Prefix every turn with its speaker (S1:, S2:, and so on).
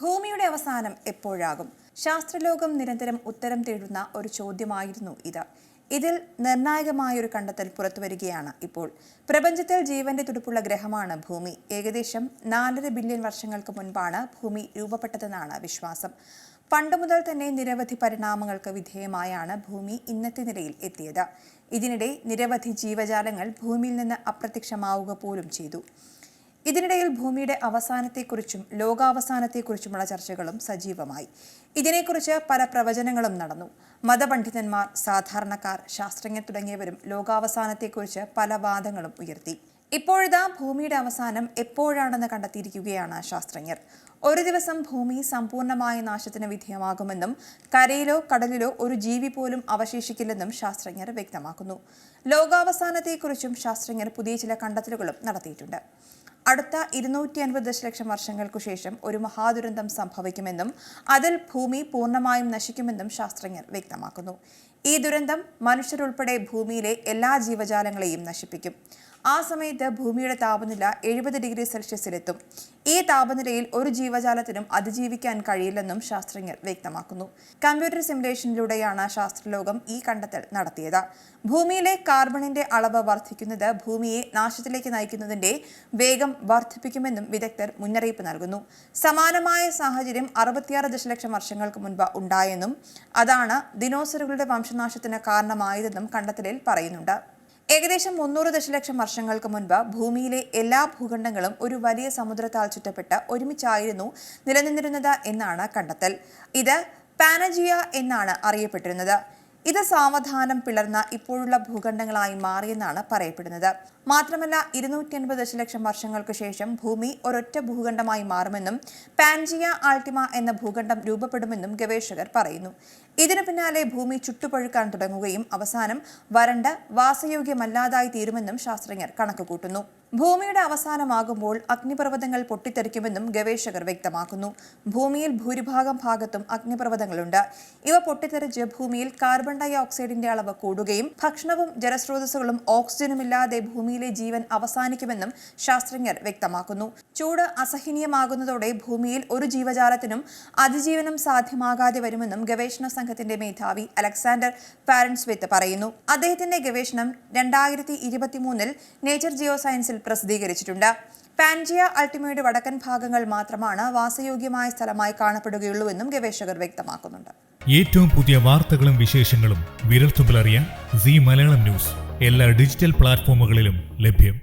S1: ഭൂമിയുടെ അവസാനം എപ്പോഴാകും? ശാസ്ത്രലോകം നിരന്തരം ഉത്തരം തേടുന്ന ഒരു ചോദ്യമായിരുന്നു ഇത്. ഇതിൽ നിർണായകമായൊരു കണ്ടെത്തൽ പുറത്തുവരികയാണ് ഇപ്പോൾ. പ്രപഞ്ചത്തിൽ ജീവന്റെ തുടിപ്പുള്ള ഗ്രഹമാണ് ഭൂമി. ഏകദേശം 4.5 ബില്യൺ വർഷങ്ങൾക്ക് മുൻപാണ് ഭൂമി രൂപപ്പെട്ടതെന്നാണ് വിശ്വാസം. പണ്ടുമുതൽ തന്നെ നിരവധി പരിണാമങ്ങൾക്ക് വിധേയമായാണ് ഭൂമി ഇന്നത്തെ നിലയിൽ എത്തിയത്. ഇതിനിടെ നിരവധി ജീവജാലങ്ങൾ ഭൂമിയിൽ നിന്ന് അപ്രത്യക്ഷമാവുക പോലും ചെയ്തു. ഇതിനിടയിൽ ഭൂമിയുടെ അവസാനത്തെക്കുറിച്ചും ലോകാവസാനത്തെക്കുറിച്ചുമുള്ള ചർച്ചകളും സജീവമായി. ഇതിനെക്കുറിച്ച് പല പ്രവചനങ്ങളും നടന്നു. മതപണ്ഡിതന്മാർ, സാധാരണക്കാർ, ശാസ്ത്രജ്ഞർ തുടങ്ങിയവരും ലോകാവസാനത്തെക്കുറിച്ച് പല വാദങ്ങളും ഉയർത്തി. ഇപ്പോഴിതാ ഭൂമിയുടെ അവസാനം എപ്പോഴാണെന്ന് കണ്ടെത്തിയിരിക്കുകയാണ് ശാസ്ത്രജ്ഞർ. ഒരു ദിവസം ഭൂമി സമ്പൂർണമായ നാശത്തിന് വിധേയമാകുമെന്നും കരയിലോ കടലിലോ ഒരു ജീവി പോലും അവശേഷിക്കില്ലെന്നും ശാസ്ത്രജ്ഞർ വ്യക്തമാക്കുന്നു. ലോകാവസാനത്തെക്കുറിച്ചും ശാസ്ത്രജ്ഞർ പുതിയ ചില കണ്ടെത്തലുകളും നടത്തിയിട്ടുണ്ട്. അടുത്ത 250 ദശലക്ഷം വർഷങ്ങൾക്കു ശേഷം ഒരു മഹാദുരന്തം സംഭവിക്കുമെന്നും അതിൽ ഭൂമി പൂർണ്ണമായും നശിക്കുമെന്നും ശാസ്ത്രജ്ഞർ വ്യക്തമാക്കുന്നു. ഈ ദുരന്തം മനുഷ്യരുൾപ്പെടെ ഭൂമിയിലെ എല്ലാ ജീവജാലങ്ങളെയും നശിപ്പിക്കും. ആ സമയത്ത് ഭൂമിയുടെ താപനില 70 ഡിഗ്രി സെൽഷ്യസിലെത്തും. ഈ താപനിലയിൽ ഒരു ജീവജാലത്തിനും അതിജീവിക്കാൻ കഴിയില്ലെന്നും ശാസ്ത്രജ്ഞർ വ്യക്തമാക്കുന്നു. കമ്പ്യൂട്ടർ സിമുലേഷനിലൂടെയാണ് ശാസ്ത്രലോകം ഈ കണ്ടെത്തൽ നടത്തിയത്. ഭൂമിയിലെ കാർബണിന്റെ അളവ് വർദ്ധിക്കുന്നത് ഭൂമിയെ നാശത്തിലേക്ക് നയിക്കുന്നതിന്റെ വേഗം വർദ്ധിപ്പിക്കുമെന്നും വിദഗ്ധർ മുന്നറിയിപ്പ് നൽകുന്നു. സമാനമായ സാഹചര്യം 66 ദശലക്ഷം വർഷങ്ങൾക്ക് മുൻപ് ഉണ്ടായെന്നും അതാണ് ദിനോസറുകളുടെ വംശനാശത്തിന് കാരണമായതെന്നും കണ്ടെത്തലിൽ പറയുന്നുണ്ട്. ഏകദേശം 300 ദശലക്ഷം വർഷങ്ങൾക്ക് മുൻപ് ഭൂമിയിലെ എല്ലാ ഭൂഖണ്ഡങ്ങളും ഒരു വലിയ സമുദ്രത്താൽ ചുറ്റപ്പെട്ട് ഒരുമിച്ചായിരുന്നു നിലനിന്നിരുന്നത് എന്നാണ് കണ്ടെത്തൽ. ഇത് പാനജിയ എന്നാണ് അറിയപ്പെട്ടിരുന്നത്. ഇത് സാവധാനം പിളർന്ന ഇപ്പോഴുള്ള ഭൂഖണ്ഡങ്ങളായി മാറിയെന്നാണ് പറയപ്പെടുന്നത്. മാത്രമല്ല 250 ദശലക്ഷം വർഷങ്ങൾക്ക് ശേഷം ഭൂമി ഒരൊറ്റ ഭൂഖണ്ഡമായി മാറുമെന്നും പാൻജിയ ആൾട്ടിമ എന്ന ഭൂഖണ്ഡം രൂപപ്പെടുമെന്നും ഗവേഷകർ പറയുന്നു. ഇതിനു പിന്നാലെ ഭൂമി ചുട്ടുപഴുക്കാൻ തുടങ്ങുകയും അവസാനം വരണ്ട് വാസയോഗ്യമല്ലാതായി തീരുമെന്നും ശാസ്ത്രജ്ഞർ കണക്കുകൂട്ടുന്നു. ഭൂമിയുടെ അവസാനമാകുമ്പോൾ അഗ്നിപർവ്വതങ്ങൾ പൊട്ടിത്തെറിക്കുമെന്നും ഗവേഷകർ വ്യക്തമാക്കുന്നു. ഭൂമിയിൽ ഭൂരിഭാഗം ഭാഗത്തും അഗ്നിപർവ്വതങ്ങളുണ്ട്. ഇവ പൊട്ടിത്തെറിച്ച് ഭൂമിയിൽ കാർബൺ ഡൈ ഓക്സൈഡിന്റെ അളവ് കൂടുകയും ഭക്ഷണവും ജലസ്രോതസ്സുകളും ഓക്സിജനുമില്ലാതെ ഭൂമിയിലെ ജീവൻ അവസാനിക്കുമെന്നും ശാസ്ത്രജ്ഞർ വ്യക്തമാക്കുന്നു. ചൂട് അസഹനീയമാകുന്നതോടെ ഭൂമിയിൽ ഒരു ജീവജാലത്തിനും അതിജീവനം സാധ്യമാകാതെ വരുമെന്നും ഗവേഷണ സംഘത്തിന്റെ മേധാവി അലക്സാണ്ടർ പാരൻസ്വിത്ത് പറയുന്നു. അദ്ദേഹത്തിന്റെ ഗവേഷണം 2023 നേച്ചർ ജിയോ സയൻസിൽ പ്രസിദ്ധീകരിച്ചിട്ടുണ്ട്. പാൻജിയ അൾട്ടിമയുടെ വടക്കൻ ഭാഗങ്ങൾ മാത്രമാണ് വാസയോഗ്യമായ സ്ഥലമായി കാണപ്പെടുകയുള്ളൂവെന്നും ഗവേഷകർ വ്യക്തമാക്കുന്നുണ്ട്.
S2: ഏറ്റവും പുതിയ വാർത്തകളും വിശേഷങ്ങളും വിരൽത്തുമ്പിലറിയാൻ സീ മലയാളം ന്യൂസ് എല്ലാ ഡിജിറ്റൽ പ്ലാറ്റ്ഫോമുകളിലും ലഭ്യം.